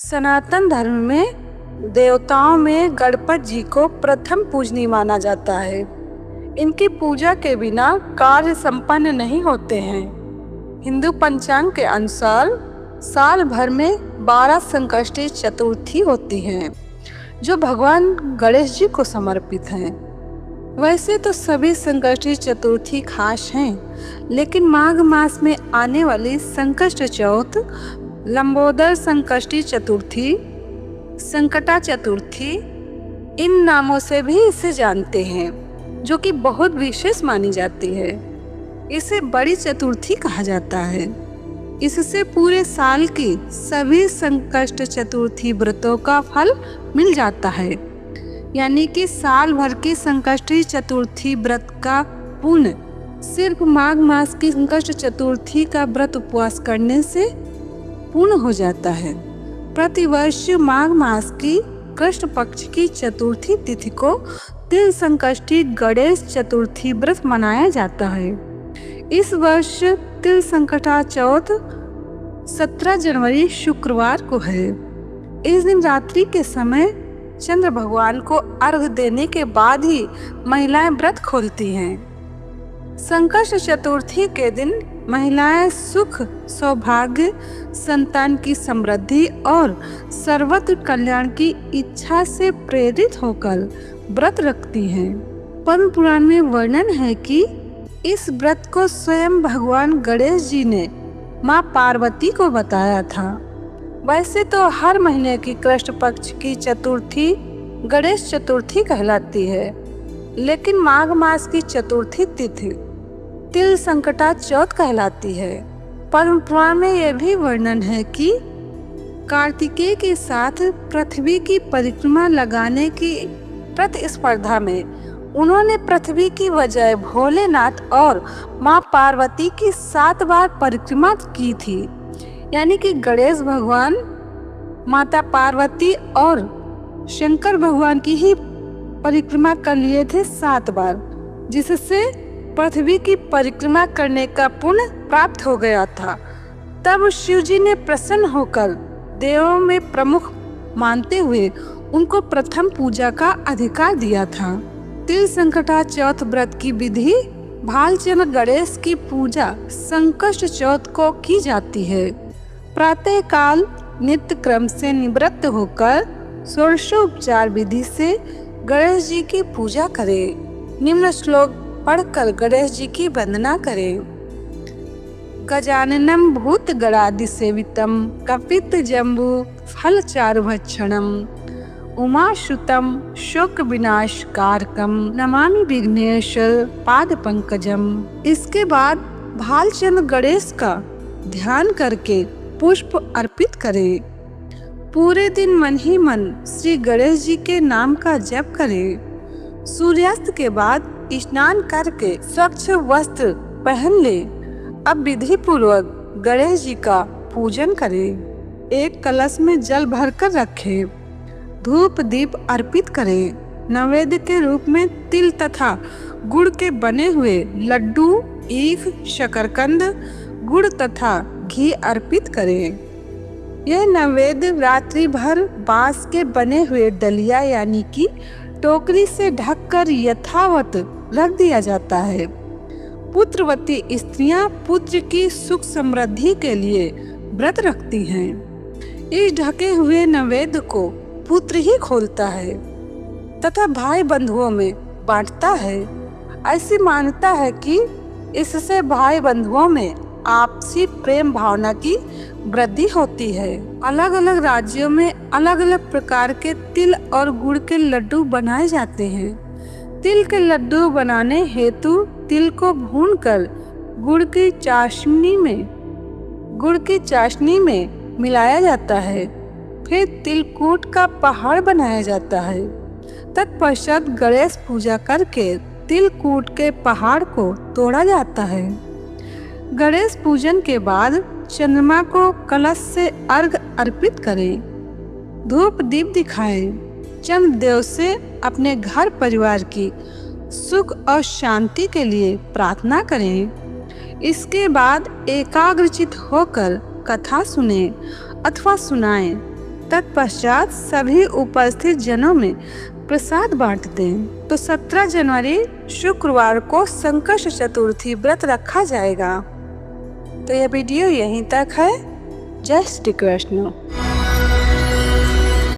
सनातन धर्म में देवताओं में गणपति जी को प्रथम पूजनीय माना जाता है। इनकी पूजा के बिना कार्य संपन्न नहीं होते हैं। हिंदू पंचांग के अनुसार साल भर में 12 संकष्टी चतुर्थी होती हैं, जो भगवान गणेश जी को समर्पित हैं। वैसे तो सभी संकष्टी चतुर्थी खास हैं, लेकिन माघ मास में आने वाली संकष्ट चौथ, लंबोदर संकष्टी चतुर्थी, संकटा चतुर्थी, इन नामों से भी इसे जानते हैं, जो कि बहुत विशेष मानी जाती है। इसे बड़ी चतुर्थी कहा जाता है। इससे पूरे साल की सभी संकष्ट चतुर्थी व्रतों का फल मिल जाता है। यानी कि साल भर की संकष्टी चतुर्थी व्रत का पुण्य सिर्फ माघ मास की संकष्ट चतुर्थी का व्रत उपवास करने से पूर्ण हो जाता है। प्रतिवर्ष माघ मास की कृष्ण पक्ष की चतुर्थी तिथि को तिल संकष्टी गणेश चतुर्थी व्रत मनाया जाता है। इस वर्ष तिल संकटा चौथ 17 जनवरी शुक्रवार को है। इस दिन रात्रि के समय चंद्र भगवान को अर्घ्य देने के बाद ही महिलाएं व्रत खोलती हैं। संकष्ट चतुर्थी के दिन महिलाएं सुख, सौभाग्य, संतान की समृद्धि और सर्वत्र कल्याण की इच्छा से प्रेरित होकर व्रत रखती हैं। पद्म पुराण में वर्णन है कि इस व्रत को स्वयं भगवान गणेश जी ने माँ पार्वती को बताया था। वैसे तो हर महीने की कृष्ण पक्ष की चतुर्थी गणेश चतुर्थी कहलाती है, लेकिन माघ मास की चतुर्थी तिथि तिल संकटा चौथ कहलाती है। पद्म पुराण में यह भी वर्णन है कि कार्तिकेय के साथ पृथ्वी की परिक्रमा लगाने की प्रतिस्पर्धा में उन्होंने पृथ्वी की बजाय भोलेनाथ और माँ पार्वती की 7 बार परिक्रमा की थी। यानी कि गणेश भगवान, माता पार्वती और शंकर भगवान की ही परिक्रमा कर लिए थे 7 बार, जिससे पृथ्वी की परिक्रमा करने का पुण्य प्राप्त हो गया था। तब शिव जी ने प्रसन्न होकर देवों में प्रमुख मानते हुए उनको प्रथम पूजा का अधिकार दिया था। तिल संकटा चौथ व्रत की विधि भालचंद्र गणेश की पूजा संकष्ट चौथ को की जाती है। प्रातः काल नित्य क्रम से निवृत्त होकर षोडशोपचार विधि से गणेश जी की पूजा करें। निम्न श्लोक पढ़कर गणेश जी की वंदना करें। गजाननम भूत गणादि सेवितम कपित जम्बू फल चारुभक्षणम उमाश्रुतम शोक विनाश कारकम नमामि विघ्नेश्वर पाद पंकजम। इसके बाद भालचंद्र गणेश का ध्यान करके पुष्प अर्पित करें। पूरे दिन मन ही मन श्री गणेश जी के नाम का जप करें। सूर्यास्त के बाद स्नान करके स्वच्छ वस्त्र पहन ले। अब विधि पूर्वक गणेश जी का पूजन करें। एक कलश में जल भरकर रखें। धूप दीप अर्पित करें। नैवेद्य के रूप में तिल तथा गुड़ के बने हुए लड्डू, ईख, शकरकंद, गुड़ तथा घी अर्पित करें। यह नैवेद्य रात्रि भर बांस के बने हुए डलिया यानी कि टोकरी से ढककर यथावत रख दिया जाता है। पुत्रवती स्त्रियां पुत्र की सुख समृद्धि के लिए व्रत रखती हैं। इस ढके हुए नैवेद्य को पुत्र ही खोलता है तथा भाई बंधुओं में बांटता है। ऐसी मान्यता है कि इससे भाई बंधुओं में आपसी प्रेम भावना की वृद्धि होती है। अलग अलग राज्यों में अलग अलग प्रकार के तिल और गुड़ के लड्डू बनाए जाते हैं। तिल के लड्डू बनाने हेतु तिल को भूनकर गुड़ की चाशनी में मिलाया जाता है। फिर तिलकूट का पहाड़ बनाया जाता है। तत्पश्चात गणेश पूजा करके तिलकूट के पहाड़ को तोड़ा जाता है। गणेश पूजन के बाद चंद्रमा को कलश से अर्घ अर्पित करें। धूप दीप दिखाएं। चंद्र देव से अपने घर परिवार की सुख और शांति के लिए प्रार्थना करें। इसके बाद एकाग्रचित होकर कथा सुने अथवा सुनाएं। तत्पश्चात सभी उपस्थित जनों में प्रसाद बांट दें। तो 17 जनवरी शुक्रवार को संकष्ट चतुर्थी व्रत रखा जाएगा। तो यह वीडियो यहीं तक है। जय श्री कृष्ण।